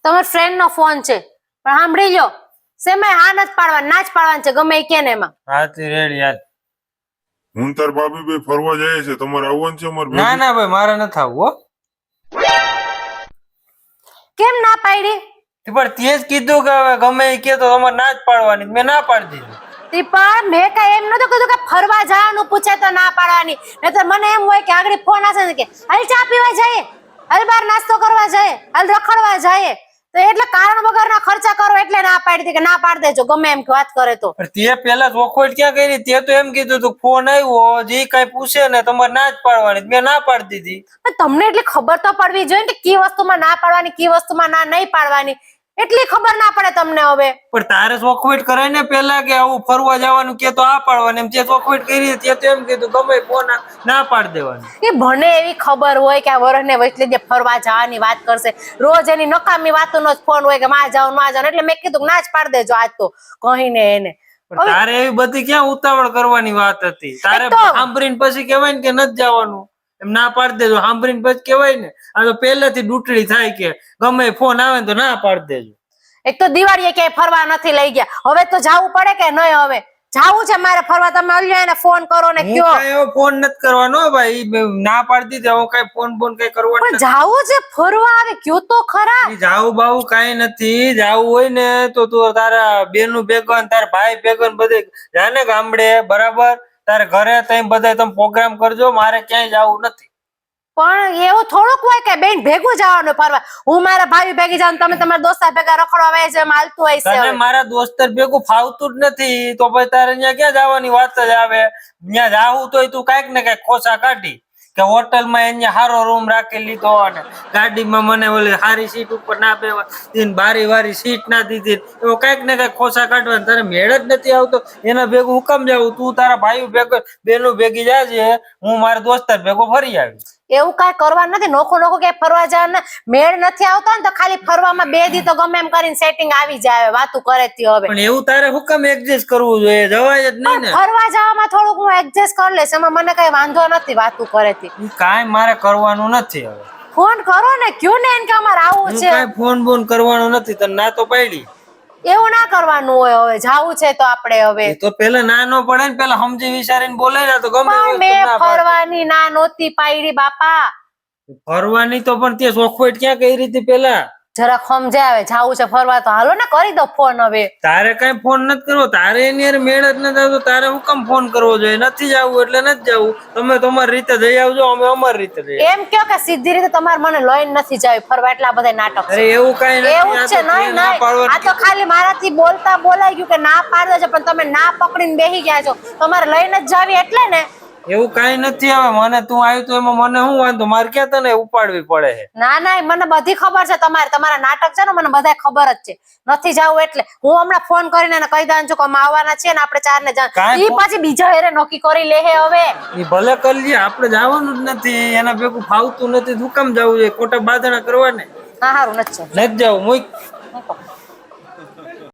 તમારા ફ્રેન્ડ નો ફોન છે પણ સાંભળી લ્યો સેમે હા નથી પાડવાની ના જ પાડવાની છે ગમે એ કે ને એમાં હાથી રેડી યાર હું તાર ભાભી બે ફરવા જાય છે તમારે આવવાનું છે અમારે ના ના ભાઈ મારે નથી આવવું હો કેમ ના પાડી પણ તે જ કીધું કે હવે ગમે એ કે તો તમારે ના જ પાડવાની મેં ના પાડી દીધી તી પણ મેં કઈ એમ નતું કીધું કે ફરવા જવાનું પૂછે તો ના પાડવાની નહીતર મને એમ હોય કે આગળ ફોન આવશે ને કે હાલ ચા પીવા જઈએ હાલ બહાર નાસ્તો કરવા જઈએ હાલ રખડવા જઈએ તો એટલે કારણ વગરના ખર્ચા કરો એટલે ના પાડી હતી કે ના પાડી દેજો ગમે એમ વાત કરે તો પણ તે પેલા ચોખવટ ક્યાં કરી તે તો એમ કીધું તું ફોન આવ્યો જે કઈ પૂછે ને તમારે ના જ પાડવાની મેં ના પાડી દીધી પણ તમને એટલી ખબર તો પડવી જોઈએ ને કે કી વસ્તુમાં ના પાડવાની કી વસ્તુમાં ના નહીં પાડવાની એટલી ખબર ના પડે તમને હવે પણ તારે ચોખવટ કરાય ને પેલા કે આવું ફરવા જવાનું કે તો આ પાડવાની એમ તે ચોખવટ કરી તે તો એમ કીધું ગમે ફોન ના પાડી દેવાની એ ભણે એવી ખબર હોય કે આ વરસને વચલે જે ફરવા જવાની વાત કરશે રોજ એની નકામી વાતોનો જ ફોન હોય કે માં જવાનું એટલે મેં કીધું ના જ પાડી દેજો આજ તો કહીને એને પણ તારે એવી બધી ક્યાં ઉતાવળ કરવાની વાત હતી તારે સાંભળીને પછી કહેવાય ને કે નથી જવાનું એમ ના પાડી દેજો સાંભળીને પછી કહેવાય ને આ તો પહેલેથી ડૂટડી થાય કે ગમે ફોન આવે ને તો ના પાડી દેજો એક તો દિવાળીએ ક્યાંય ફરવા નથી લઈ ગયા હવે તો જાવું પડે કે નહીં હવે જાવું છે મારે ફરવા તમે અલ્યો એને ફોન કરો ને કયો એવો ફોન નથી કરવાનો ભાઈ ના પાડી દીધી હું કઈ ફોન કઈ કરવાનો પણ જાવું છે ફરવા આવે કયો તો ખરા જાવું બાવું કઈ નથી જાવું હોય ને તો તું તારા બેનું ભેગો ને તારા ભાઈ ભેગો ને બધે જાય ને ગામડે બરાબર તારે ઘરે તઈ બધા તમે પ્રોગ્રામ કરજો મારે ક્યાંય જાવું નથી પણ એવું થોડુંક હોય કે બેન ભેગું જવાનું ફરવા હું મારા ભાઈ ભેગી જાઉં તમે તમારા દોસ્તાર ભેગા રખડવા આવે છે હાલતું હોય છે તને મારા દોસ્તર ભેગું ફાવતું જ નથી તો પછી તારે ત્યાં ક્યાં જવાની વાત જ આવે ત્યાં જાવું તોય તું કઈક ને કઈક ખોસા કાઢી કે હોટલમાં અહીંયા સારો રૂમ રાખી લીધો અને ગાડીમાં મને ઓલી સારી સીટ ઉપર ના બેવા બારી વારી સીટ ના દીધી એવો કઈક ને કઈક ખોસા કાઢવા તારે મેળ જ નથી આવતો એના ભેગું હું કેમ જાવું તું તારા ભાઈ ભેગો બેનું ભેગી જાજે હું મારા દોસ્તાર ભેગો ફરી આવી એવું કઈ કરવા નથી નોખું નોખું ક્યાંય ફરવા જવાના મેળ નથી આવતો ને તો ખાલી ફરવામાં 2 દી તો ગમે એમ કરીને સેટિંગ આવી જાય વાતું કરે તી હવે પણ એવું તારે હું કેમ એડજસ્ટ કરવું જોઈએ જવાય જ નહીં ને ફરવા જવામાં થોડુંક હું એડજસ્ટ કરી લઈશ એમાં મને કઈ વાંધો નથી વાતું કરે તી કાંઈ મારે કરવાનું નથી હવે ફોન કરો ને ક્યું ને એને કે અમારે આવું છે કાંઈ ફોન બોન કરવાનું નથી તને ના તો પાડી એવું ના કરવાનું હોય હવે જાવું છે તો આપણે હવે તો પેલા ના નો પડે ને પેલા સમજી વિચારીને બોલે ને તો ગમે પણ મેં ફરવાની ના નહોતી પાડી બાપા ફરવાની તો પણ તે ચોખવટ ક્યાં કઈ રીતે પેલા જરા સમજાવે જાવું છે ફરવા તો હાલો ને કરી દો ફોન હવે તારે કઈ ફોન નથી કરવો તારે એની હારે મેળ જ નથી આવતો તારે હું કેમ ફોન કરવો જોઈએ નથી જવું એટલે નથી જવું તમે તમારી રીતે જઈ આવજો અમે અમારી રીતે જઈએ એમ કયો કે સીધી રીતે તમારે મને લઈને નથી જાવી ફરવા એટલા બધા નાટક અરે એવું કઈ નથી એવું છે નહીં નહીં આ તો ખાલી મારાથી બોલતા બોલાઈ ગયું કે ના પાડ દેજો પણ તમે ના પકડીને બેહી ગયા છો તમારે લઈને જ જાવી એટલે ને એવું કઈ નથી હવે મને તું આવ્યું તો એમાં મને શું વાંધો મારે ક્યાં તને ઉપાડવી પડે છે ના ના મને બધી ખબર છે તમારા નાટક છે ને મને બધા ખબર જ છે નથી જાવું એટલે હું હમણાં ફોન કરીને એને કહી દઉં છું કે અમે આવવાના છીએ ને આપણે 4 ને જાણ ઈ પછી બીજા હેરે નોકી કરી લે હવે ઈ ભલે કરી લે આપણે જવાનું જ નથી એના ભેગું ફાવતું નથી તું કેમ જવું જોઈએ ખોટા બાધણા કરવા ને હા હારું નથી જવું મૂક